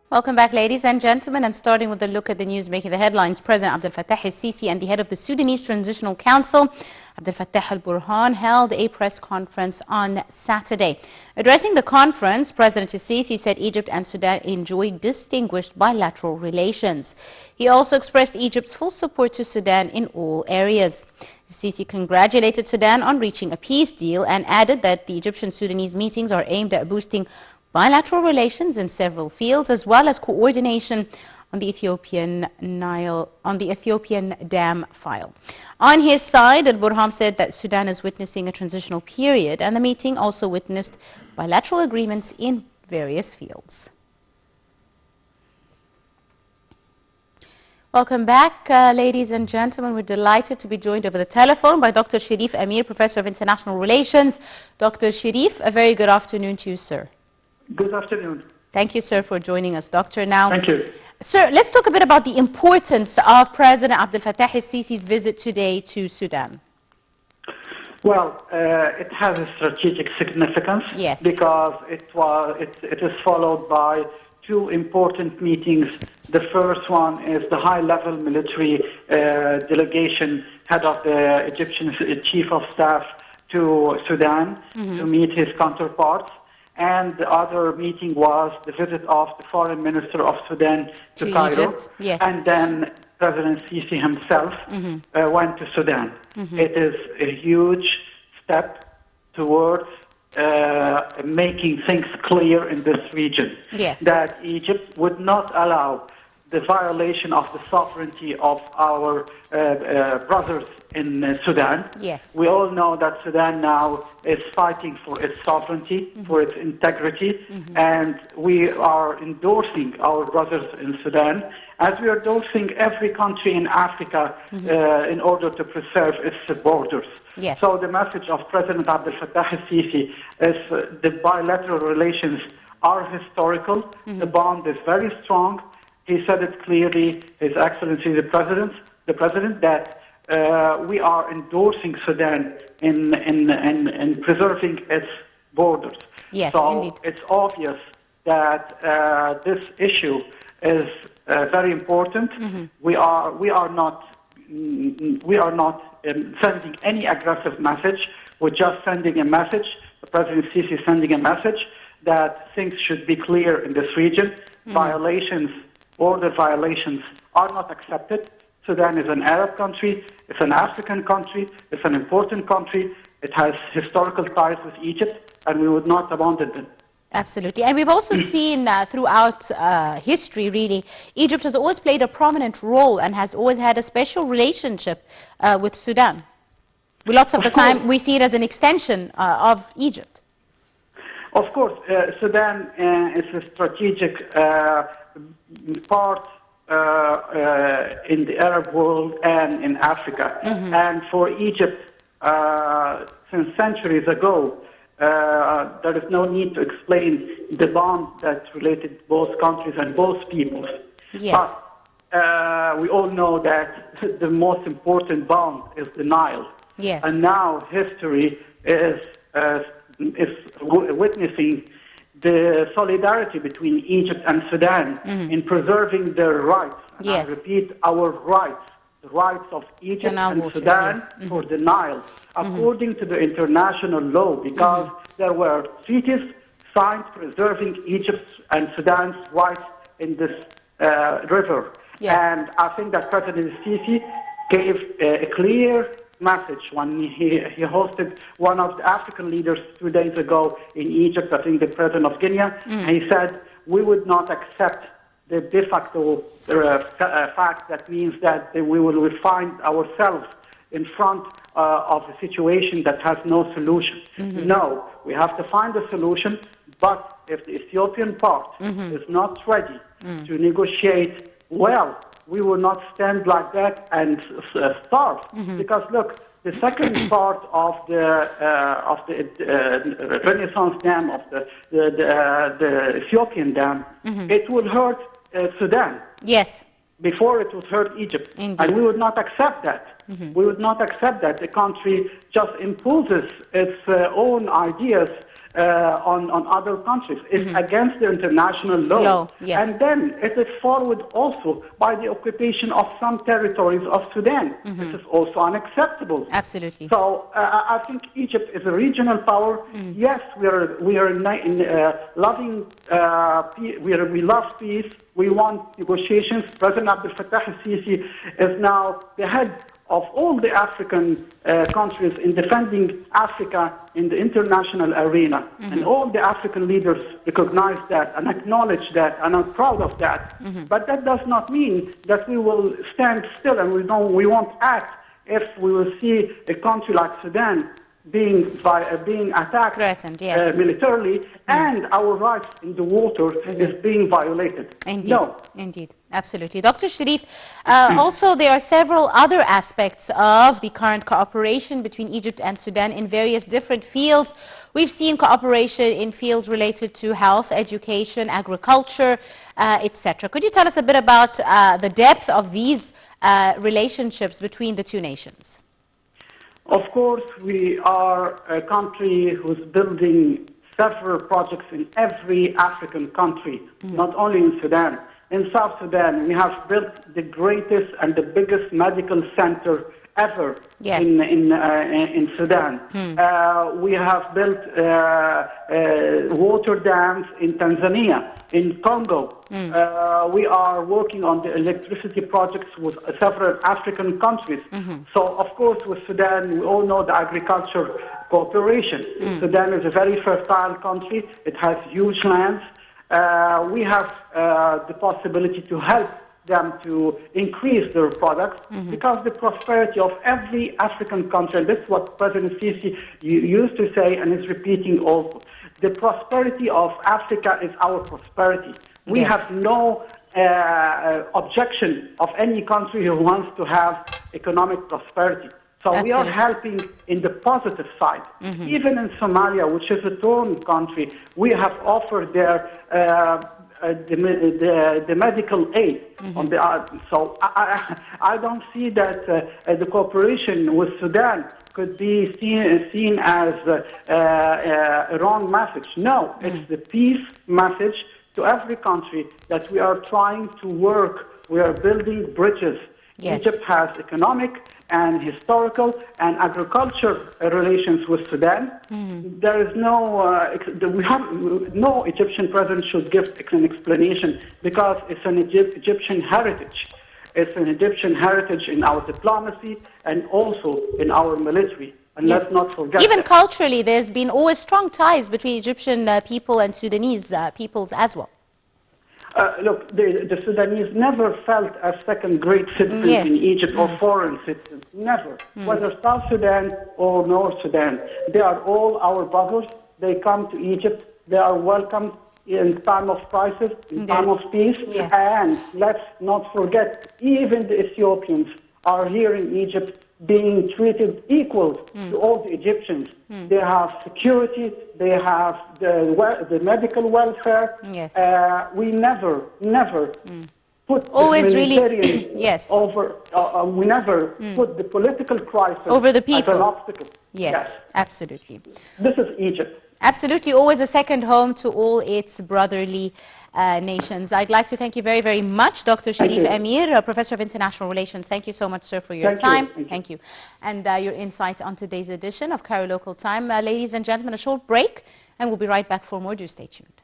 Welcome back, ladies and gentlemen, and starting with a look at the news making the headlines. President El Sisi and the head of the Sudanese Transitional Council, Abdel Fattah al-Burhan, held a press conference on Saturday. Addressing the conference, President El Sisi said Egypt and Sudan enjoy distinguished bilateral relations. He also expressed Egypt's full support to Sudan in all areas. Sisi congratulated Sudan on reaching a peace deal and added that the Egyptian-Sudanese meetings are aimed at boosting bilateral relations in several fields, as well as coordination on the Ethiopian dam file. On his side, al-Burhan said that Sudan is witnessing a transitional period, and the meeting also witnessed bilateral agreements in various fields. Welcome back, ladies and gentlemen. We're delighted to be joined over the telephone by Dr. Cherif Amir, Professor of International Relations. Dr. Cherif, a very good afternoon to you, sir. Good afternoon. Thank you, sir, for joining us, Doctor. Now, thank you. Sir, let's talk a bit about the importance of President Abdel Fattah el-Sisi's visit today to Sudan. Well, it has a strategic significance, yes, because it is followed by two important meetings. The first one is the high-level military delegation, head of the Egyptian Chief of Staff to Sudan, to meet his counterparts. And the other meeting was the visit of the Foreign Minister of Sudan to Cairo. Egypt. Yes. And then President Sisi himself went to Sudan. It is a huge step towards making things clear in this region. Yes. That Egypt would not allow the violation of the sovereignty of our brothers in Sudan. Yes. We all know that Sudan now is fighting for its sovereignty, for its integrity, and we are endorsing our brothers in Sudan, as we are endorsing every country in Africa in order to preserve its borders. Yes. So the message of President Abdel Fattah el-Sisi is the bilateral relations are historical. The bond is very strong. He said it clearly, His Excellency the President, that we are endorsing Sudan in preserving its borders. Yes, so indeed. It's obvious that this issue is very important. We are not sending any aggressive message. We're just sending a message. The President Sisi is sending a message that things should be clear in this region. Border violations are not accepted. Sudan is an Arab country, it's an African country, it's an important country. It has historical ties with Egypt, and we would not abandon them. Absolutely. And we've also seen throughout history, really, Egypt has always played a prominent role and has always had a special relationship with Sudan. Lots of the time, we see it as an extension of Egypt. Of course, Sudan is a strategic part in the Arab world and in Africa. And for Egypt, since centuries ago, there is no need to explain the bond that related both countries and both peoples. Yes. But we all know that the most important bond is the Nile. Yes. And now history is witnessing the solidarity between Egypt and Sudan in preserving their rights. Yes. I repeat, our rights, the rights of Egypt and Sudan for the Nile, according to the international law, because there were treaties signed preserving Egypt and Sudan's rights in this river. Yes. And I think that President Sisi gave a clear message when he hosted one of the African leaders 2 days ago in Egypt, I think the President of Guinea, and he said, we would not accept the de facto fact that means that we will find ourselves in front of a situation that has no solution. No, we have to find a solution, but if the Ethiopian part is not ready to negotiate, well, we will not stand like that and starve. Because look, the second part of the Renaissance Dam, of the Ethiopian dam, it will hurt Sudan. Yes. Before it would hurt Egypt. Indeed. And we would not accept that. We would not accept that the country just imposes its own ideas on other countries. It's against the international law. Yes. And then it is followed also by the occupation of some territories of Sudan. This is also unacceptable. Absolutely. So I think Egypt is a regional power. Yes, we are loving. We love peace. We want negotiations. President Abdel Fattah El Sisi is now the head of all the African countries in defending Africa in the international arena. And all the African leaders recognize that and acknowledge that and are proud of that. But that does not mean that we will stand still and we won't act if we will see a country like Sudan being attacked militarily, and our rights in the water is being violated. Indeed. No. Indeed, absolutely. Dr. Cherif, also there are several other aspects of the current cooperation between Egypt and Sudan in various different fields. We've seen cooperation in fields related to health, education, agriculture, etc. Could you tell us a bit about the depth of these relationships between the two nations? Of course, we are a country who's building several projects in every African country, not only in Sudan. In South Sudan, we have built the greatest and the biggest medical center ever in Sudan. We have built water dams in Tanzania, in Congo. We are working on the electricity projects with several African countries. So, of course, with Sudan, we all know the agriculture cooperation. Sudan is a very fertile country. It has huge lands. We have the possibility to help them to increase their products because the prosperity of every African country, and this is what President Sisi used to say and is repeating also, the prosperity of Africa is our prosperity. We have no objection of any country who wants to have economic prosperity. So we are helping in the positive side. Even in Somalia, which is a torn country, we have offered their the medical aid on the so I don't see that the cooperation with Sudan could be seen as a wrong message. No, it's the peace message to every country that we are trying to work. We are building bridges. Egypt has economic and historical and agriculture relations with Sudan. There is no Egyptian president should give an explanation because it's an Egyptian heritage. It's an Egyptian heritage in our diplomacy and also in our military. And let's not forget even culturally, there's been always strong ties between Egyptian people and Sudanese peoples as well. Look, the Sudanese never felt as second-grade citizens in Egypt or foreign citizens. Never. Whether South Sudan or North Sudan. They are all our brothers. They come to Egypt. They are welcomed in time of crisis, in time of peace. And let's not forget, even the Ethiopians are here in Egypt being treated equal to all the Egyptians. They have security, they have the medical welfare. We never put always the really over, we never put the political crisis over the people. as an obstacle. Yes, absolutely. This is Egypt. Absolutely, always a second home to all its brotherly nations. I'd like to thank you very, very much, Dr. Cherif Amir, Professor of International Relations. Thank you so much, sir, for your time. Thank you. And your insight on today's edition of Cairo Local Time. Ladies and gentlemen, a short break, and we'll be right back for more. Do stay tuned.